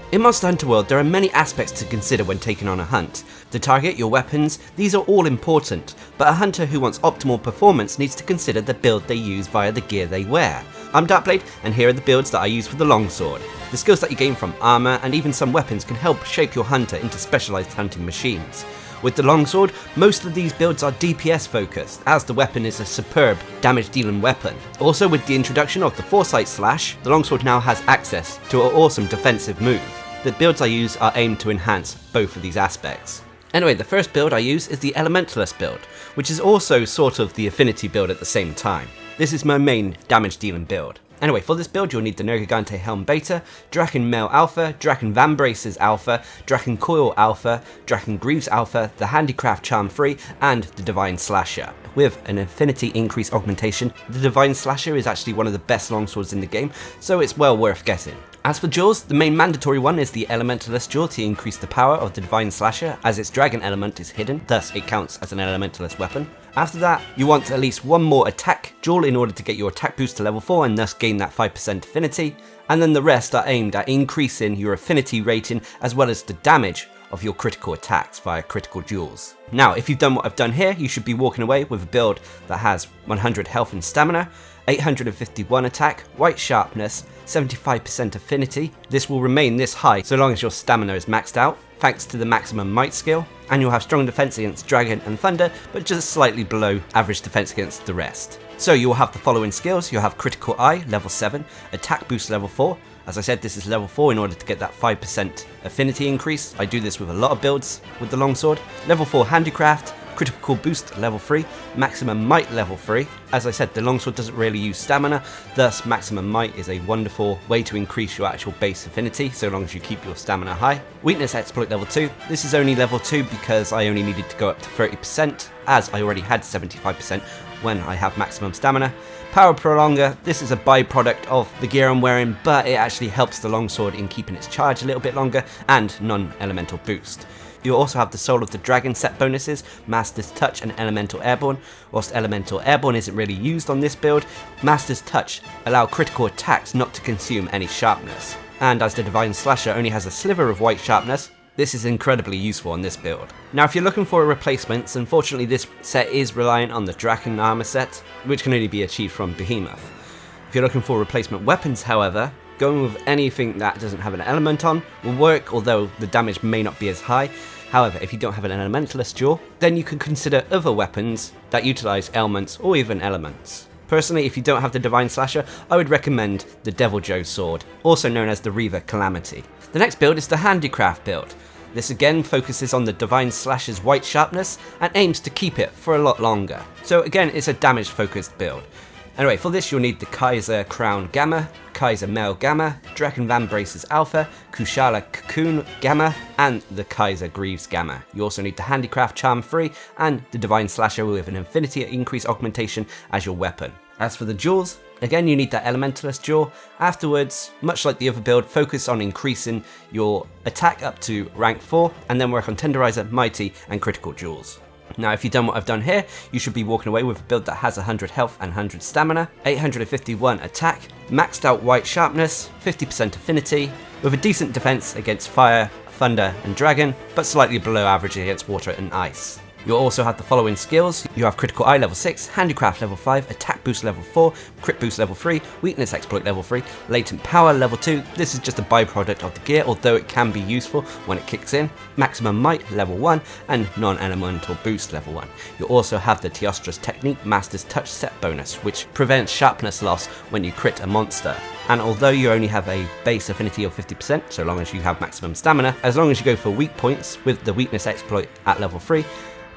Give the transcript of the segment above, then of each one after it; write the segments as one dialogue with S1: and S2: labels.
S1: In Monster Hunter World, there are many aspects to consider when taking on a hunt. The target, your weapons, these are all important, but a hunter who wants optimal performance needs to consider the build they use via the gear they wear. I'm Darcblade, and here are the builds that I use for the longsword. The skills that you gain from armor and even some weapons can help shape your hunter into specialized hunting machines. With the longsword, most of these builds are DPS focused, as the weapon is a superb damage dealing weapon. Also, with the introduction of the Foresight Slash, the longsword now has access to an awesome defensive move. The builds I use are aimed to enhance both of these aspects. Anyway, the first build I use is the Elementless build, which is also sort of the affinity build at the same time. This is my main damage dealing build. Anyway, for this build you'll need the Nergigante Helm Beta, Draken Mail Alpha, Draken Vambraces Alpha, Draken Coil Alpha, Draken Greaves Alpha, the Handicraft Charm Free, and the Divine Slasher. With an affinity increase augmentation, the Divine Slasher is actually one of the best longswords in the game, so it's well worth getting. As for duels, the main mandatory one is the Elementless duel to increase the power of the Divine Slasher, as its dragon element is hidden, thus it counts as an Elementless weapon. After that, you want at least one more attack duel in order to get your attack boost to level 4 and thus gain that 5% affinity, and then the rest are aimed at increasing your affinity rating as well as the damage of your critical attacks via critical duels. Now, if you've done what I've done here, you should be walking away with a build that has 100 health and stamina, 851 attack, white sharpness, 75% affinity. This will remain this high so long as your stamina is maxed out, thanks to the maximum might skill, and you'll have strong defense against dragon and thunder, but just slightly below average defense against the rest. So you'll have the following skills. You'll have critical eye, level 7, attack boost level 4. As I said, this is level 4 in order to get that 5% affinity increase. I do this with a lot of builds with the longsword. Level 4 handicraft, critical boost level 3, maximum might level 3. As I said, the longsword doesn't really use stamina, thus maximum might is a wonderful way to increase your actual base affinity, so long as you keep your stamina high. Weakness exploit level 2, this is only level 2 because I only needed to go up to 30%, as I already had 75% when I have maximum stamina. Power prolonger, this is a byproduct of the gear I'm wearing, but it actually helps the longsword in keeping its charge a little bit longer, and non-elemental boost. You also have the Soul of the Dragon set bonuses, Master's Touch and Elemental Airborne. Whilst Elemental Airborne isn't really used on this build, Master's Touch allow critical attacks not to consume any sharpness. And as the Divine Slasher only has a sliver of white sharpness, this is incredibly useful on this build. Now if you're looking for replacements, unfortunately this set is reliant on the Draken armor set, which can only be achieved from Behemoth. If you're looking for replacement weapons, however, going with anything that doesn't have an element on will work, although the damage may not be as high. However, if you don't have an Elementless duel, then you can consider other weapons that utilize ailments or even elements. Personally, if you don't have the Divine Slasher, I would recommend the Devil Joe sword, also known as the Reaver Calamity. The next build is the Handicraft build. This again focuses on the Divine Slasher's white sharpness and aims to keep it for a lot longer. So again, it's a damage focused build. Anyway, for this you'll need the Kaiser Crown Gamma, Kaiser Mail Gamma, Draken Vambraces Alpha, Kushala Cocoon Gamma, and the Kaiser Greaves Gamma. You also need the Handicraft Charm Free and the Divine Slasher with an Infinity Increase augmentation as your weapon. As for the duels, again you need that Elementless duel. Afterwards, much like the other build, focus on increasing your attack up to rank 4 and then work on Tenderizer, Mighty and critical duels. Now if you've done what I've done here, you should be walking away with a build that has 100 health and 100 stamina, 851 attack, maxed out white sharpness, 50% affinity, with a decent defense against fire, thunder and dragon, but slightly below average against water and ice. You'll also have the following skills. You have Critical Eye level 6, Handicraft level 5, Attack Boost level 4, Crit Boost level 3, Weakness Exploit level 3, Latent Power level 2, this is just a byproduct of the gear, although it can be useful when it kicks in, Maximum Might level 1, and Non-Elemental Boost level 1. You'll also have the Teostra's Technique Master's Touch set bonus, which prevents sharpness loss when you crit a monster. And although you only have a base affinity of 50%, so long as you have maximum stamina, as long as you go for weak points with the Weakness Exploit at level 3,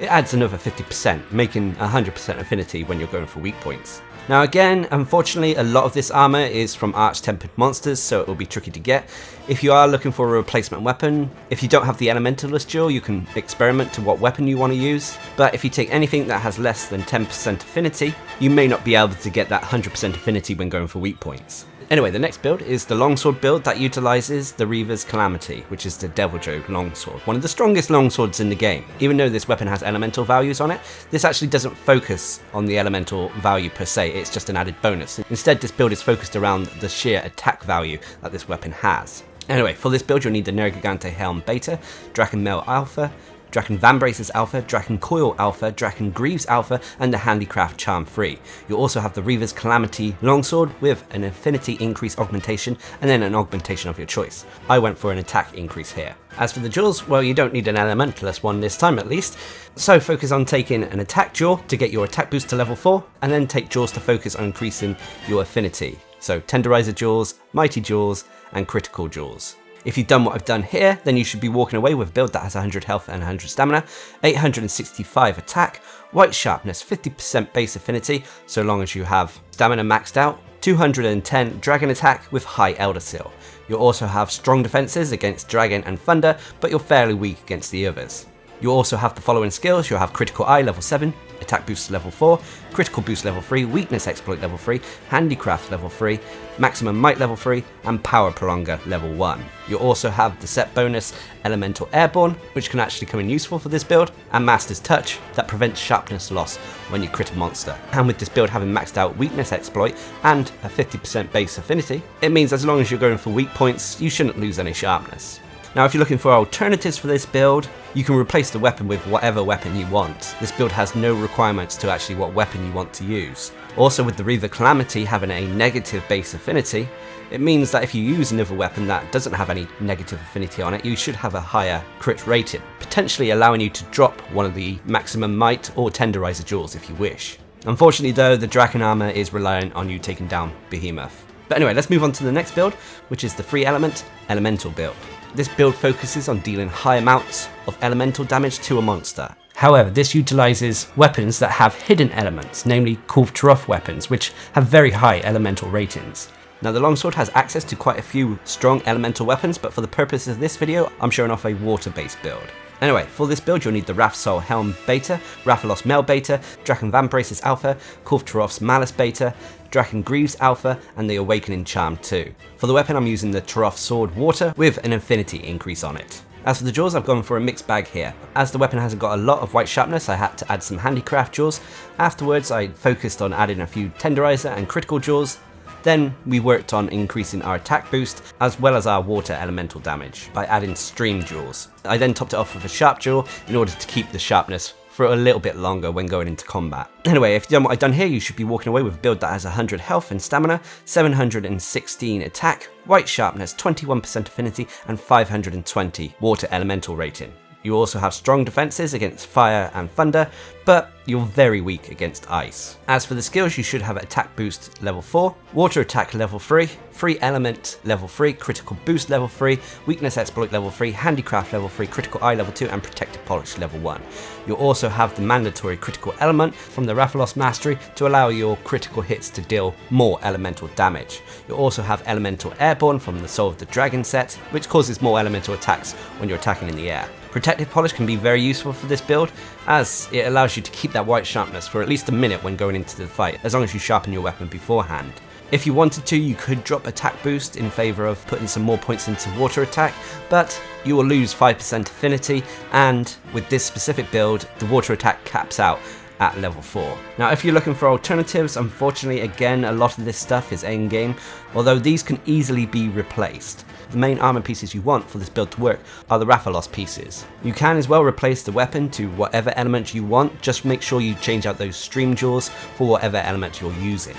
S1: it adds another 50%, making 100% affinity when you're going for weak points. Now again, unfortunately a lot of this armor is from Arch-Tempered monsters, so it will be tricky to get. If you are looking for a replacement weapon, if you don't have the Elementalist duel, you can experiment to what weapon you want to use, but if you take anything that has less than 10% affinity, you may not be able to get that 100% affinity when going for weak points. Anyway, the next build is the longsword build that utilizes the Reaver's Calamity, which is the Devil Joe longsword, one of the strongest longswords in the game. Even though this weapon has elemental values on it, this actually doesn't focus on the elemental value per se, it's just an added bonus. Instead, this build is focused around the sheer attack value that this weapon has. Anyway, for this build you'll need the Nergigante Helm Beta, Draken Mail Alpha, Draken Vambraces Alpha, Draken Coil Alpha, Draken Greaves Alpha, and the Handicraft Charm 3. You'll also have the Reaver's Calamity Longsword with an Affinity Increase augmentation, and then an augmentation of your choice. I went for an attack increase here. As for the jewels, well, you don't need an Elementless one this time at least, so focus on taking an attack jewel to get your attack boost to level 4, and then take jewels to focus on increasing your affinity. So Tenderizer jewels, Mighty jewels, and Critical jewels. If you've done what I've done here, then you should be walking away with a build that has 100 health and 100 stamina, 865 attack, white sharpness, 50% base affinity, so long as you have stamina maxed out, 210 dragon attack with high Elder Seal. You'll also have strong defenses against dragon and thunder, but you're fairly weak against the others. You'll also have the following skills. You'll have Critical Eye level 7, Attack Boost level 4, Critical Boost level 3, Weakness Exploit level 3, Handicraft level 3, Maximum Might level 3, and Power Prolonger level 1. You'll also have the set bonus Elemental Airborne, which can actually come in useful for this build, and Master's Touch, that prevents sharpness loss when you crit a monster. And with this build having maxed out Weakness Exploit and a 50% base affinity, it means as long as you're going for weak points, you shouldn't lose any sharpness. Now if you're looking for alternatives for this build, you can replace the weapon with whatever weapon you want. This build has no requirements to actually what weapon you want to use. Also with the Reaver Calamity having a negative base affinity, it means that if you use another weapon that doesn't have any negative affinity on it, you should have a higher crit rating, potentially allowing you to drop one of the Maximum Might or Tenderizer jewels if you wish. Unfortunately though, the Draken armor is reliant on you taking down Behemoth. But anyway, let's move on to the next build, which is the 3-element Elemental build. This build focuses on dealing high amounts of elemental damage to a monster. However, this utilizes weapons that have hidden elements, namely Kulftaroth weapons, which have very high elemental ratings. Now the longsword has access to quite a few strong elemental weapons, but for the purpose of this video, I'm showing off a water-based build. Anyway, for this build you'll need the Wrathsoul Helm Beta, Rathalos Mail Beta, Draken Vambraces Alpha, Kulftaroth's Malice Beta, Draken Greaves Alpha, and the Awakening Charm 2. For the weapon I'm using the Taroth Sword Water with an Affinity increase on it. As for the jewels, I've gone for a mixed bag here. As the weapon hasn't got a lot of white sharpness, I had to add some Handicraft jewels. Afterwards I focused on adding a few Tenderizer and Critical jewels. Then we worked on increasing our attack boost as well as our water elemental damage by adding stream jewels. I then topped it off with a sharp jewel in order to keep the sharpness for a little bit longer when going into combat. Anyway, if you've done what I've done here, you should be walking away with a build that has 100 health and stamina, 716 attack, white sharpness, 21% affinity, and 520 water elemental rating. You also have strong defenses against fire and thunder, but you're very weak against ice. As for the skills, you should have attack boost level 4, water attack level 3, free element level 3, critical boost level 3, weakness exploit level 3, handicraft level 3, critical eye level 2, and protective polish level 1. You'll also have the mandatory critical element from the Rathalos mastery to allow your critical hits to deal more elemental damage. You'll also have elemental airborne from the Soul of the Dragon set, which causes more elemental attacks when you're attacking in the air. Protective polish can be very useful for this build, as it allows you to keep that white sharpness for at least a minute when going into the fight, as long as you sharpen your weapon beforehand. If you wanted to, you could drop attack boost in favour of putting some more points into water attack, but you will lose 5% affinity, and with this specific build, the water attack caps out at level 4. Now if you're looking for alternatives, unfortunately again a lot of this stuff is in-game, although these can easily be replaced. The main armor pieces you want for this build to work are the Rathalos pieces. You can as well replace the weapon to whatever element you want, just make sure you change out those stream jewels for whatever element you're using.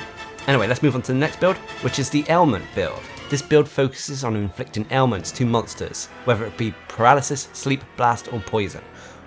S1: Anyway, let's move on to the next build, which is the ailment build. This build focuses on inflicting ailments to monsters, whether it be paralysis, sleep, blast, or poison.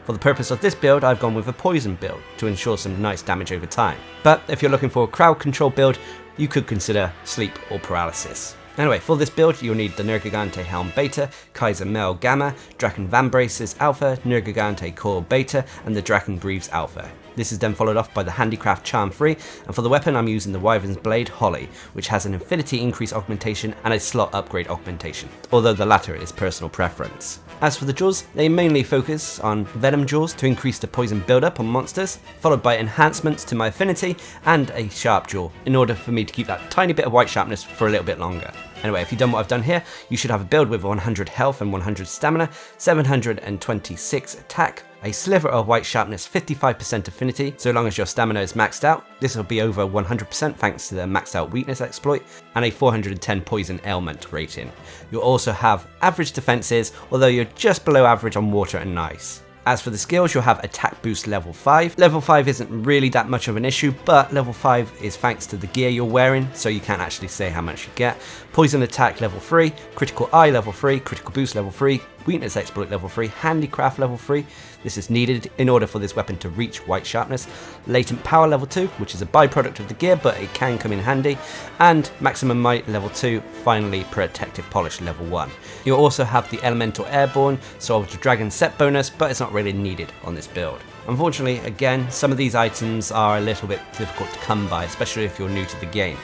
S1: For the purpose of this build, I've gone with a poison build to ensure some nice damage over time. But if you're looking for a crowd control build, you could consider sleep or paralysis. Anyway, for this build, you'll need the Nergigante Helm Beta, Kaiser Mel Gamma, Draken Vambraces Alpha, Nergigante Coil Beta, and the Draken Greaves Alpha. This is then followed off by the Handicraft Charm 3, and for the weapon I'm using the Wyvern's Blade Holly, which has an Affinity Increase augmentation and a Slot Upgrade augmentation, although the latter is personal preference. As for the jewels, they mainly focus on Venom jewels to increase the poison buildup on monsters, followed by enhancements to my affinity and a sharp jewel in order for me to keep that tiny bit of white sharpness for a little bit longer. Anyway, if you've done what I've done here, you should have a build with 100 health and 100 stamina, 726 attack, a sliver of white sharpness, 55% affinity, so long as your stamina is maxed out. This will be over 100% thanks to the maxed out weakness exploit, and a 410 poison ailment rating. You'll also have average defenses, although you're just below average on water and ice. As for the skills, you'll have attack boost level 5. Level 5 isn't really that much of an issue, but level 5 is thanks to the gear you're wearing, so you can't actually say how much you get. Poison attack level 3, critical eye level 3, critical boost level 3, weakness exploit level 3, handicraft level 3. This is needed in order for this weapon to reach white sharpness. Latent power level 2, which is a byproduct of the gear, but it can come in handy. And maximum might level 2, finally protective polish level 1. You'll also have the elemental airborne, Soul of the Dragon set bonus, but it's not really needed on this build. Unfortunately, again, some of these items are a little bit difficult to come by, especially if you're new to the game.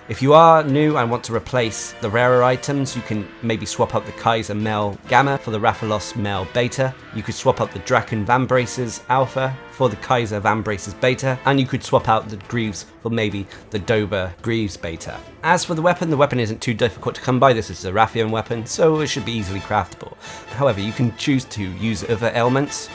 S1: If you are new and want to replace the rarer items, you can maybe swap up the Kaiser Mel Gamma for the Rathalos Mel Beta. You could swap up the Draken Vambraces Alpha for the Kaiser Vambraces Beta, and you could swap out the Greaves for maybe the Dober Greaves Beta. As for the weapon isn't too difficult to come by. This is a Rathian weapon, so it should be easily craftable. However, you can choose to use other ailments,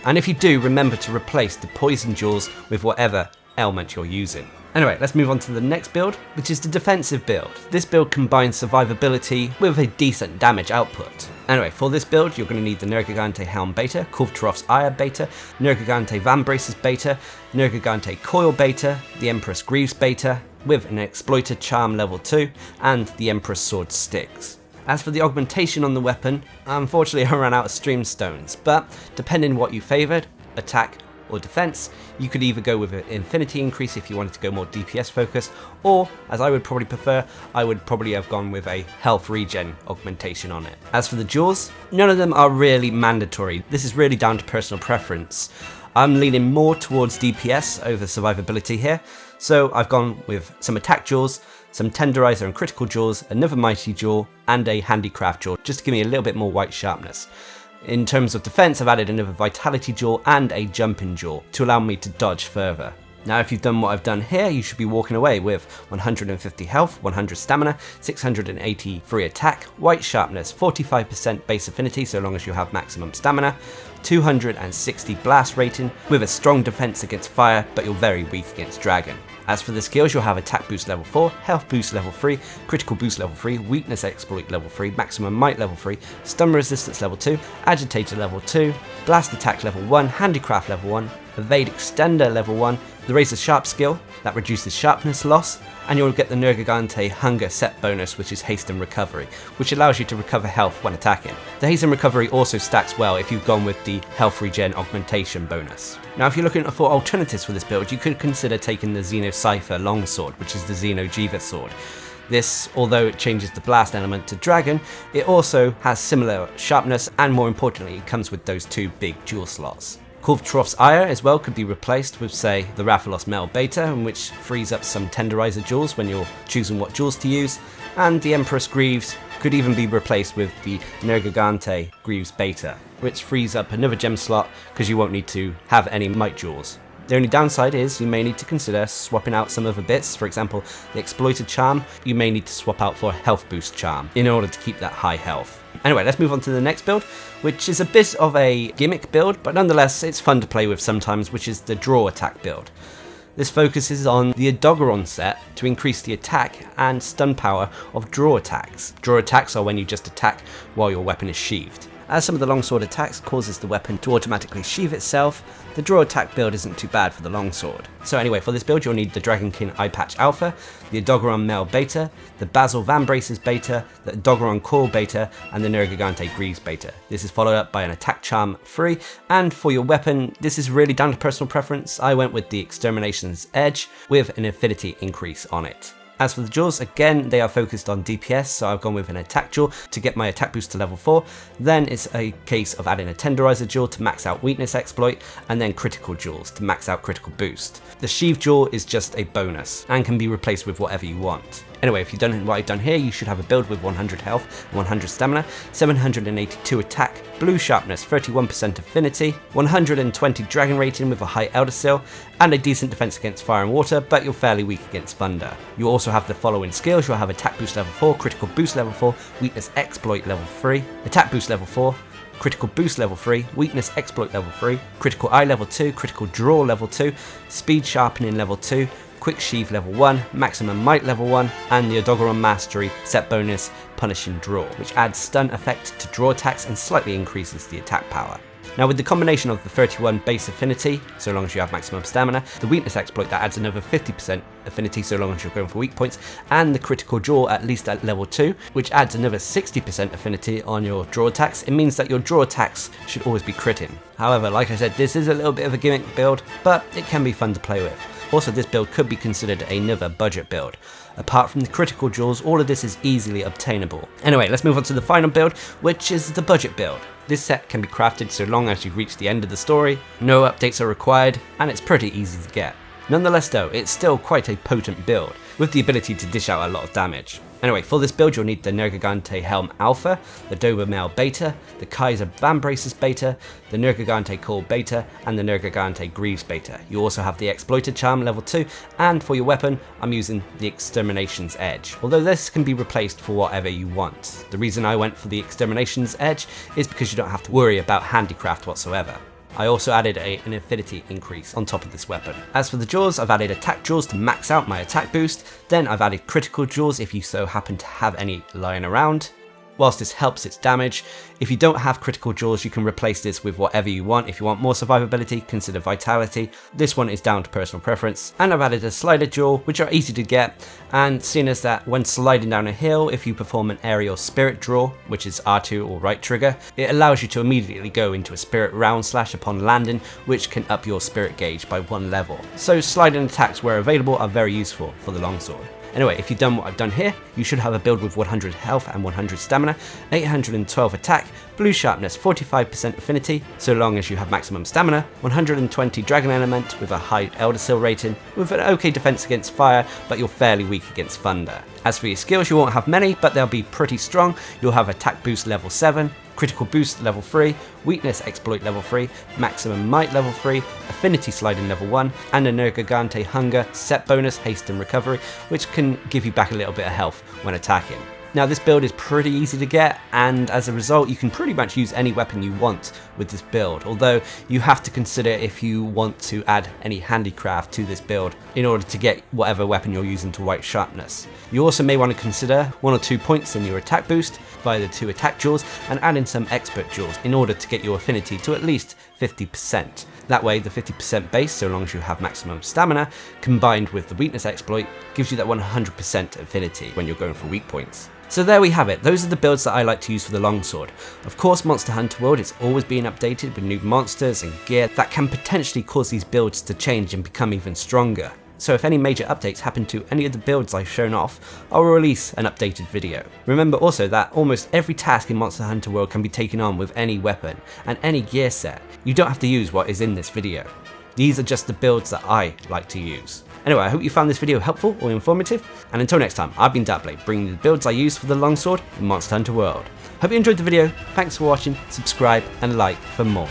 S1: and if you do, remember to replace the poison jewels with whatever ailment you're using. Anyway, let's move on to the next build, which is the defensive build. This build combines survivability with a decent damage output. Anyway, for this build, you're going to need the Nergigante Helm Beta, Kulvtrov's Ire Beta, Nergigante Vambraces Beta, Nergigante Coil Beta, the Empress Greaves Beta, with an Exploiter Charm level 2, and the Empress Sword Sticks. As for the augmentation on the weapon, unfortunately I ran out of stream stones, but depending what you favoured, attack or defense, you could either go with an infinity increase if you wanted to go more DPS focused, or, as I would probably prefer, I would probably have gone with a health regen augmentation on it. As for the jewels, none of them are really mandatory. This is really down to personal preference. I'm leaning more towards DPS over survivability here, so I've gone with some attack jewels, some tenderizer and critical jewels, another mighty jewel, and a handicraft jewel, just to give me a little bit more white sharpness. In terms of defense, I've added another vitality jewel and a jumping jewel to allow me to dodge further. Now, if you've done what I've done here, you should be walking away with 150 health, 100 stamina, 683 attack, white sharpness, 45% base affinity so long as you have maximum stamina, 260 blast rating, with a strong defense against fire, but you're very weak against dragon. As for the skills, you'll have attack boost level 4, health boost level 3, critical boost level 3, weakness exploit level 3, maximum might level 3, stun resistance level 2, agitator level 2, blast attack level 1, handicraft level 1, evade extender level 1, the razor sharp skill that reduces sharpness loss, and you'll get the Nergigante hunger set bonus, which is haste and recovery, which allows you to recover health when attacking. The haste and recovery also stacks well if you've gone with the health regen augmentation bonus. Now, if you're looking for alternatives for this build, you could consider taking the Xenocypher Longsword, which is the Xenojiva sword. This, although it changes the blast element to dragon, it also has similar sharpness, and more importantly, it comes with those two big jewel slots. Kulvtrov's Ire as well could be replaced with, say, the Rathalos Mel Beta, which frees up some tenderizer jewels when you're choosing what jewels to use, and the Empress Greaves could even be replaced with the Nergigante Greaves Beta, which frees up another gem slot because you won't need to have any might jewels. The only downside is you may need to consider swapping out some other bits. For example, the Exploiter Charm, you may need to swap out for a Health Boost Charm in order to keep that high health. Anyway, let's move on to the next build, which is a bit of a gimmick build, but nonetheless it's fun to play with sometimes, which is the Draw Attack build. This focuses on the Adogeron set to increase the attack and stun power of draw attacks. Draw attacks are when you just attack while your weapon is sheathed. As some of the longsword attacks causes the weapon to automatically sheath itself, the draw attack build isn't too bad for the longsword. So anyway, for this build you'll need the Dragonkin Eye Patch Alpha, the Adogeron Mel Beta, the Basil Vambraces Beta, the Adogeron Coil Beta, and the Nergigante Greaves Beta. This is followed up by an Attack Charm 3, and for your weapon, this is really down to personal preference. I went with the Extermination's Edge with an affinity increase on it. As for the jewels, again, they are focused on DPS, so I've gone with an attack jewel to get my attack boost to level 4. Then it's a case of adding a tenderizer jewel to max out weakness exploit, and then critical jewels to max out critical boost. The sheath jewel is just a bonus and can be replaced with whatever you want. Anyway, if you've done what I've done here, you should have a build with 100 health, 100 stamina, 782 attack, blue sharpness, 31% affinity, 120 dragon rating with a high elder seal, and a decent defense against fire and water, but you're fairly weak against thunder. You also have the following skills. You'll have attack boost level 4, critical boost level 4, weakness exploit level 3, attack boost level 4, critical boost level 3, weakness exploit level 3, critical eye level 2, critical draw level 2, speed sharpening level 2, quick sheath level 1, maximum might level 1, and the Odogaron mastery set bonus punishing draw, which adds stun effect to draw attacks and slightly increases the attack power. Now with the combination of the 31 base affinity, so long as you have maximum stamina, the weakness exploit that adds another 50% affinity so long as you're going for weak points, and the critical draw at least at level 2, which adds another 60% affinity on your draw attacks, it means that your draw attacks should always be critting. However, like I said, this is a little bit of a gimmick build, but it can be fun to play with. Also, this build could be considered another budget build. Apart from the critical draws, all of this is easily obtainable. Anyway, let's move on to the final build, which is the budget build. This set can be crafted so long as you reach the end of the story, no updates are required, and it's pretty easy to get. Nonetheless though, it's still quite a potent build, with the ability to dish out a lot of damage. Anyway, for this build you'll need the Nergigante Helm Alpha, the Dobermail Beta, the Kaiser Vambraces Beta, the Nergigante Core Beta, and the Nergigante Greaves Beta. You also have the Exploited Charm level 2, and for your weapon, I'm using the Extermination's Edge, although this can be replaced for whatever you want. The reason I went for the Extermination's Edge is because you don't have to worry about handicraft whatsoever. I also added an affinity increase on top of this weapon. As for the jaws, I've added attack jaws to max out my attack boost, then I've added critical jaws if you so happen to have any lying around. Whilst this helps its damage, if you don't have critical jaws you can replace this with whatever you want. If you want more survivability, consider vitality. This one is down to personal preference. And I've added a slider jaw, which are easy to get, and seeing as that when sliding down a hill, if you perform an aerial spirit draw, which is R2 or right trigger, it allows you to immediately go into a spirit round slash upon landing, which can up your spirit gauge by 1 level. So sliding attacks where available are very useful for the longsword. Anyway, if you've done what I've done here, you should have a build with 100 health and 100 stamina, 812 attack, blue sharpness, 45% affinity, so long as you have maximum stamina, 120 dragon element with a high elder seal rating, with an okay defense against fire, but you're fairly weak against thunder. As for your skills, you won't have many, but they'll be pretty strong. You'll have attack boost level 7, critical boost level 3, weakness exploit level 3, maximum might level 3, affinity sliding level 1, and a Nergigante hunger set bonus haste and recovery, which can give you back a little bit of health when attacking. Now this build is pretty easy to get, and as a result you can pretty much use any weapon you want with this build, although you have to consider if you want to add any handicraft to this build in order to get whatever weapon you're using to right sharpness. You also may want to consider 1 or 2 points in your attack boost via the 2 attack jaws and add in some expert jaws in order to get your affinity to at least 50%. That way the 50% base, so long as you have maximum stamina, combined with the weakness exploit, gives you that 100% affinity when you're going for weak points. So there we have it, those are the builds that I like to use for the longsword. Of course, Monster Hunter World is always being updated with new monsters and gear that can potentially cause these builds to change and become even stronger. So if any major updates happen to any of the builds I've shown off, I'll release an updated video. Remember also that almost every task in Monster Hunter World can be taken on with any weapon and any gear set. You don't have to use what is in this video. These are just the builds that I like to use. Anyway, I hope you found this video helpful or informative, and until next time, I've been Darcblade, bringing you the builds I use for the longsword in Monster Hunter World. Hope you enjoyed the video, thanks for watching, subscribe and like for more.